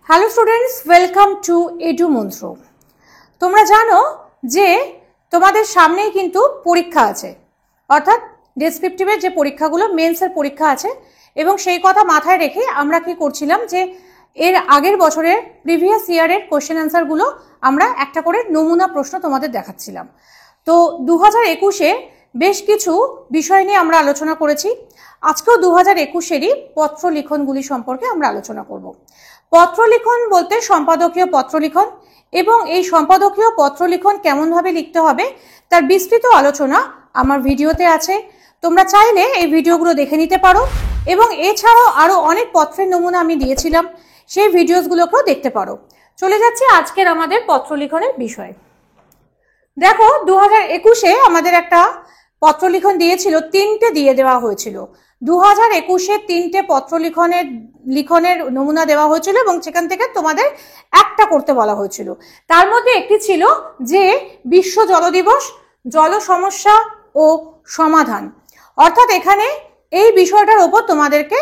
Hello students, welcome to edu মন্ত্র। তোমরা জানো যে তোমাদের সামনেই কিন্তু পরীক্ষা আছে, অর্থাৎ ডেসক্রিপটিভের যে পরীক্ষাগুলো, মেন্সের পরীক্ষা আছে, এবং সেই কথা মাথায় রেখে আমরা কি করছিলাম যে এর আগের বছরের প্রিভিয়াস ইয়ারের কোশ্চেন অ্যান্সারগুলো আমরা একটা করে নমুনা প্রশ্ন তোমাদের দেখাচ্ছিলাম। তো 2021-এ বেশ কিছু বিষয় নিয়ে আমরা আলোচনা করেছি। আজকেও 2021-এরই পত্র লিখনগুলি সম্পর্কে আমরা আলোচনা করব। পত্র লিখন বলতে সম্পাদকীয় পত্র লিখন, এবং এই সম্পাদকীয় পত্র লিখন কেমনভাবে লিখতে হবে তার বিস্তৃত আলোচনা আমার ভিডিওতে আছে। তোমরা চাইলে এই ভিডিওগুলো দেখে নিতে পারো, এবং এছাড়াও আরও অনেক পত্রের নমুনা আমি দিয়েছিলাম, সেই ভিডিওসগুলোকেও দেখতে পারো। চলে যাচ্ছে আজকের আমাদের পত্র লিখনের বিষয়। দেখো, 2021-এ আমাদের একটা পত্র লিখন দিয়েছিল, 3টে দিয়ে দেওয়া হয়েছিল। 2021-এ 3টে পত্র লিখনের নমুনা দেওয়া হয়েছিল, এবং সেখান থেকে তোমাদের একটা করতে বলা হয়েছিল। তার মধ্যে একটি ছিল যে বিশ্ব জল দিবস, জল সমস্যা ও সমাধান। অর্থাৎ এখানে এই বিষয়টার ওপর তোমাদেরকে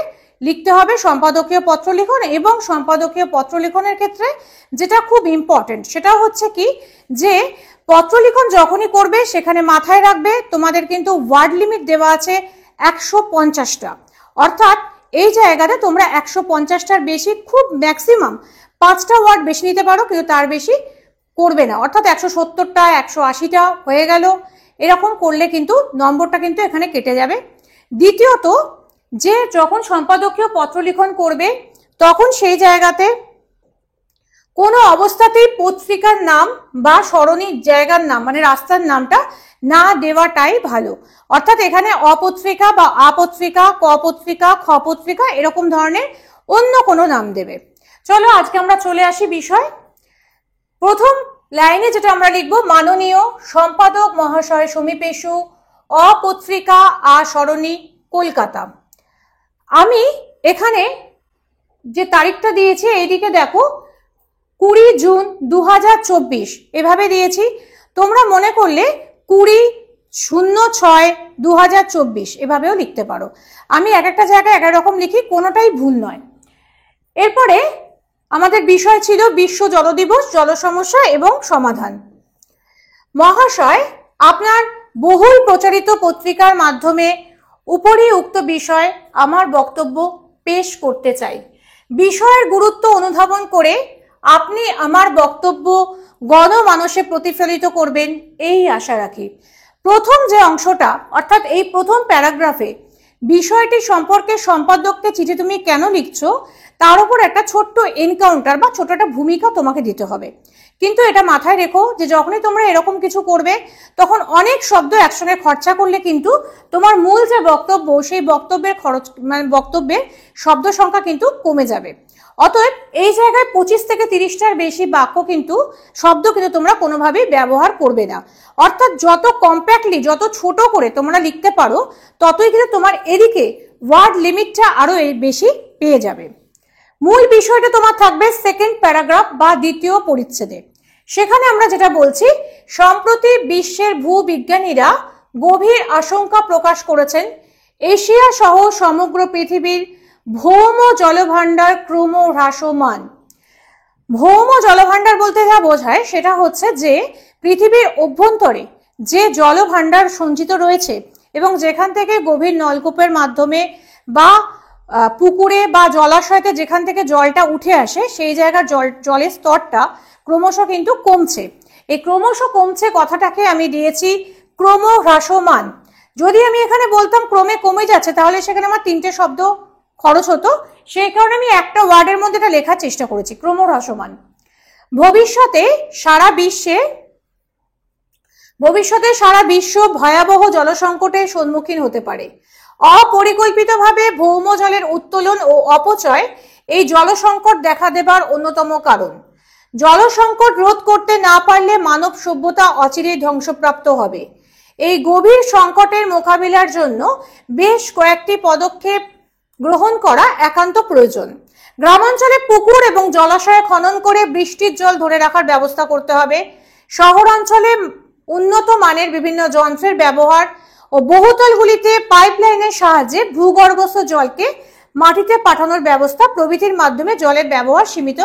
লিখতে হবে সম্পাদকীয় পত্র লিখন। এবং সম্পাদকীয় পত্র লিখনের ক্ষেত্রে যেটা খুব ইম্পর্টেন্ট সেটা হচ্ছে কি, যে পত্র লিখন যখনই করবে সেখানে মাথায় রাখবে তোমাদের কিন্তু ওয়ার্ড লিমিট দেওয়া আছে 150টা। অর্থাৎ এই জায়গাতে তোমরা 150টার বেশি, খুব ম্যাক্সিমাম 5টা ওয়ার্ড বেশি নিতে পারো, কিন্তু তার বেশি করবে না। অর্থাৎ 170টা 180টা হয়ে গেল, এরকম করলে কিন্তু নম্বরটা কিন্তু এখানে কেটে যাবে। দ্বিতীয়ত, যে যখন সম্পাদকীয় পত্র লিখন করবে তখন সেই জায়গাতে কোনো অবস্থাতেই পত্রিকার নাম বা সরণি জায়গার নাম, মানে রাস্তার নামটা না দেওয়াটাই ভালো। অর্থাৎ এখানে অপত্রিকা বা আপত্রিকা, কপত্রিকা, খপত্রিকা এরকম ধরনের অন্য কোনো নাম দেবে। চলো আজকে আমরা চলে আসি বিষয়। প্রথম লাইনে যেটা আমরা লিখবো, মাননীয় সম্পাদক মহাশয় সমীপেশু, অপত্রিকা সরণি কলকাতা। আমি এখানে যে তারিখটা দিয়েছি এইদিকে দেখো, 20 জুন 2024 এভাবে দিয়েছি। তোমরা মনে করলে 20/06/2024 এভাবেও লিখতে পারো। আমি এক একটা জায়গায় এক এক রকম লিখি, কোনোটাই ভুল নয়। এরপরে আমাদের বিষয় ছিল বিশ্ব জল দিবস, জল সমস্যা এবং সমাধান। মহাশয়, আপনার বহুল প্রচারিত পত্রিকার মাধ্যমে উপরি উক্ত বিষয় আমার বক্তব্য পেশ করতে চাই। বিষয়ের গুরুত্ব অনুধাবন করে আপনি আমার বক্তব্য গণমানসে প্রতিফলিত করবেন এই আশা রাখি। প্রথম যে অংশটা, অর্থাৎ এই প্রথম প্যারাগ্রাফে বিষয়টি সম্পর্কে সম্পাদককে চিঠি তুমি কেন লিখছো তার উপর একটা ছোট্ট এনকাউন্টার বা ছোট একটা ভূমিকা তোমাকে দিতে হবে। কিন্তু এটা মাথায় রেখো যে যখনই তোমরা এরকম কিছু করবে তখন অনেক শব্দ একসঙ্গে খরচা করলে কিন্তু তোমার মূল যে বক্তব্য সেই বক্তব্যের বক্তব্যের শব্দ সংখ্যা কিন্তু কমে যাবে। অতএব এই জায়গায় 25 থেকে 30টার বেশি বাক্য কিন্তু শব্দ কিন্তু তোমরা কোনোভাবেই ব্যবহার করবে না। অর্থাৎ যত কম্প্যাক্টলি, যত ছোট করে তোমরা লিখতে পারো ততই কিন্তু তোমার এদিকে ওয়ার্ড লিমিটটা আরো বেশি পেয়ে যাবে। মূল বিষয়টা তোমার থাকবে সেকেন্ড প্যারাগ্রাফ বা দ্বিতীয় পরিচ্ছেদে। সেখানে আমরা যেটা বলছি, সম্প্রতি বিশ্বের ভূবিজ্ঞানীরা গভীর আশঙ্কা প্রকাশ করেছেন এশিয়া সহ সমগ্র পৃথিবীর ভৌম জলভাণ্ডার ক্রম হ্রাসমান। ভৌম জলভাণ্ডার বলতে যা বোঝায় সেটা হচ্ছে যে পৃথিবীর অভ্যন্তরে যে জলভাণ্ডার সঞ্চিত রয়েছে এবং যেখান থেকে গভীর নলকূপের মাধ্যমে বা পুকুরে বা জলাশয়তে যেখান থেকে জলটা উঠে আসে সেই জায়গার জলের স্তরটা ক্রমশ কিন্তু কমছে। এই ক্রমশ কমছে কথাটাকে আমি দিয়েছি ক্রম হ্রাসমান। যদি আমি এখানে বলতাম ক্রমে কমে যাচ্ছে তাহলে সেখানে আমার 3টে শব্দ খরচ হতো, সেই কারণে আমি একটা ওয়ার্ডের মধ্যে এটা লেখার চেষ্টা করেছি, ক্রম হ্রাসমান। ভবিষ্যতে সারা বিশ্ব ভয়াবহ জলসংকটের সম্মুখীন হতে পারে। অপরিকল্পিতভাবে ভৌম জলের উত্তোলন ও অপচয় এই জলসংকট দেখা দেবার অন্যতম কারণ। জলসংকট রোধ করতে না পারলে মানব সভ্যতা অচিরেই ধ্বংসপ্রাপ্ত হবে। এই গভীর সংকটের মোকাবিলার জন্য বেশ কয়েকটি পদক্ষেপ গ্রহণ করা একান্ত প্রয়োজন। গ্রামাঞ্চলে পুকুর এবং জলাশয় খনন করে বৃষ্টির জল ধরে রাখার ব্যবস্থা করতে হবে। শহরাঞ্চলে উন্নত মানের বিভিন্ন যন্ত্রের ব্যবহার ও বহুতলগুলিতে পাইপলাইনের সাহায্যে ভূগর্ভস্থ জলকে মাটিতে পাঠানোর ব্যবস্থা প্রভৃতির মাধ্যমে জলের ব্যবহার সীমিত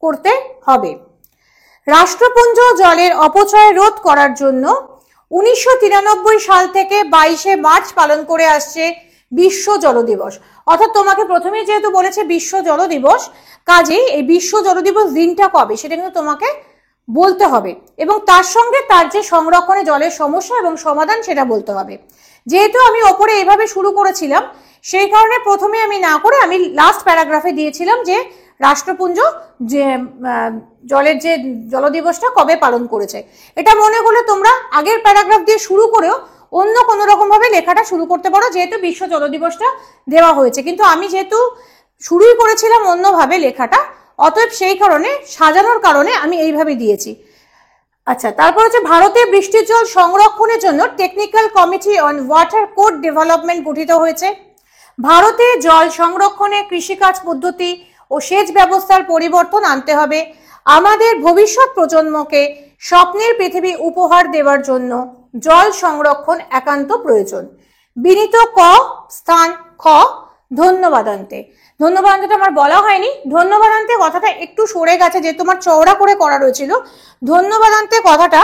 করতে হবে। রাষ্ট্রপুঞ্জ জলের অপচয় রোধ করার জন্য 1993 সাল থেকে 22শে মার্চ পালন করে আসছে বিশ্ব জল দিবস। অর্থাৎ তোমাকে প্রথমে যেহেতু বলেছে বিশ্ব জল দিবস, কাজেই এই বিশ্ব জল দিবস দিনটা কবে সেটা কিন্তু তোমাকে বলতে হবে এবং তার সঙ্গে তার যে সংরক্ষণে জলের সমস্যা এবং সমাধান সেটা বলতে হবে। যেহেতু আমি ওপরে এইভাবে শুরু করেছিলাম সেই কারণে প্রথমে আমি না করে আমি লাস্ট প্যারাগ্রাফে দিয়েছিলাম যে রাষ্ট্রপুঞ্জ যে জলের যে জল দিবসটা কবে পালন করেছে। এটা মনে করলে তোমরা আগের প্যারাগ্রাফ দিয়ে শুরু করেও অন্য কোনো রকম ভাবে লেখাটা শুরু করতে পারো, যেহেতু বিশ্ব জল দিবসটা দেওয়া হয়েছে। কিন্তু আমি যেহেতু শুরুই করেছিলাম অন্যভাবে লেখাটা, অতএব সেই কারণে সাজানোর কারণে আমি এইভাবে দিয়েছি। আচ্ছা, তারপর হচ্ছে ভারতে বৃষ্টির জল সংরক্ষণের জন্য technical committee on water code development গঠিত হয়েছে। ভারতে জল সংরক্ষণে কৃষিকাজ পদ্ধতি ও সেচ ব্যবস্থার পরিবর্তন আনতে হবে। আমাদের ভবিষ্যৎ প্রজন্মকে স্বপ্নের পৃথিবী উপহার দেওয়ার জন্য জল সংরক্ষণ একান্ত প্রয়োজন। বিনীত ক স্থান খ ধন্যবাদান্তে। ধন্যবাদান্তে আমার বলা হয়নি, ধন্যবাদান্তে কথাটা একটু সরে গেছে যে তোমার চওড়া করে করা রয়েছিল। ধন্যবাদান্তে কথাটা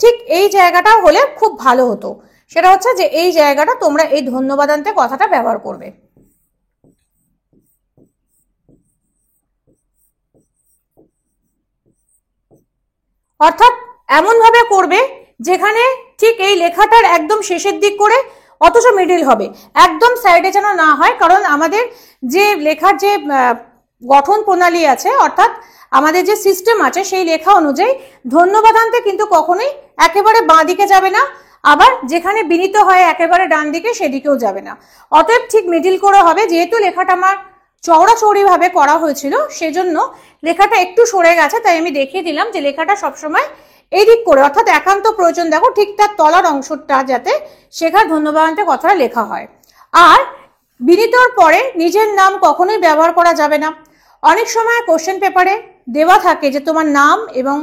ঠিক এই জায়গাটা হলে খুব ভালো হতো, সেটা হচ্ছে যে এই জায়গাটা তোমরা এই ধন্যবাদান্তে কথাটা ব্যবহার করবে। অর্থাৎ এমন ভাবে করবে যেখানে ঠিক এই লেখাটার একদম শেষের দিক করে অথচ মিডিল হবে, একদম সাইডে যেন না হয়। কারণ আমাদের যে লেখার যে গঠন প্রণালী আছে, অর্থাৎ আমাদের যে সিস্টেম আছে, সেই লেখা অনুযায়ী ধন্যবাদান্তে কিন্তু কখনোই একেবারে বাঁ দিকে যাবে না, আবার যেখানে বিনীত হয় একেবারে ডান দিকে সেদিকেও যাবে না। অতএব ঠিক মিডিল করে হবে। যেহেতু লেখাটা আমার চওড়াচৌড়ি ভাবে করা হয়েছিল সেজন্য লেখাটা একটু সরে গেছে, তাই আমি দেখিয়ে দিলাম যে লেখাটা সবসময় এদিক করে, অর্থাৎ একান্ত প্রয়োজন দেখো ঠিক তার তলার অংশটা যাতে সেখানে ধন্যবাদান্তে কথাটা লেখা হয়। আর বিনীতর পরে নিজের নাম কখনোই ব্যবহার করা যাবে না। অনেক সময় কোশ্চেন পেপারে দেওয়া থাকে যে তোমার নাম এবং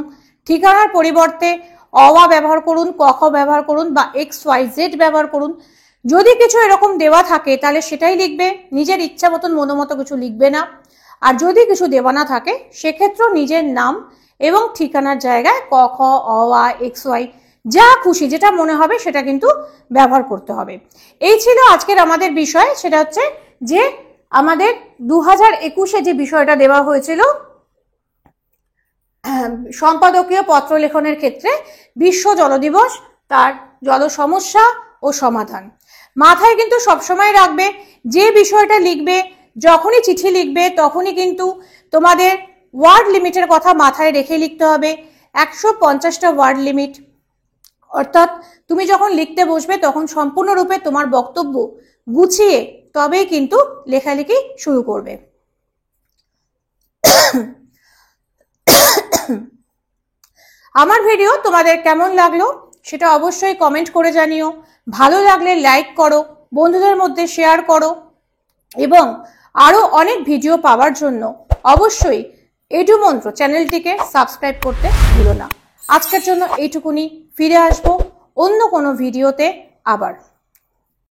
ঠিকানার পরিবর্তে অ ব্যবহার করুন, ক খ ব্যবহার করুন বা XYZ ব্যবহার করুন। যদি কিছু এরকম দেওয়া থাকে তাহলে সেটাই লিখবে, নিজের ইচ্ছা মতন মনোমতো কিছু লিখবে না। আর যদি কিছু দেওয়া না থাকে সেক্ষেত্রেও নিজের নাম এবং ঠিকানার জায়গায় ক খ অ XY যা খুশি যেটা মনে হবে সেটা কিন্তু ব্যবহার করতে হবে। এই ছিল আজকের আমাদের বিষয়, সেটা হচ্ছে যে আমাদের 2021-এ যে বিষয়টা দেওয়া হয়েছিল সম্পাদকীয় পত্র লেখনের ক্ষেত্রে বিশ্ব জল দিবস, তার জল সমস্যা ও সমাধান। মাথায় কিন্তু সবসময় রাখবে যে বিষয়টা লিখবে, যখনই চিঠি লিখবে তখনই কিন্তু তোমাদের ওয়ার্ড লিমিটের কথা মাথায় রেখে লিখতে হবে। 150টা ওয়ার্ড লিমিট, অর্থাৎ তুমি যখন লিখতে বসবে তখন সম্পূর্ণরূপে তোমার বক্তব্য গুছিয়ে তবেই কিন্তু লেখালেখি শুরু করবে। আমার ভিডিও তোমাদের কেমন লাগলো সেটা অবশ্যই কমেন্ট করে জানিও। ভালো লাগলে লাইক করো, বন্ধুদের মধ্যে শেয়ার করো এবং আরো অনেক ভিডিও পাওয়ার জন্য অবশ্যই এডুমন্ত্র চ্যানেলটিকে সাবস্ক্রাইব করতে ভুলো না। আজকের জন্য এইটুকুনি, ফিরে আসবো অন্য কোনো ভিডিওতে আবার।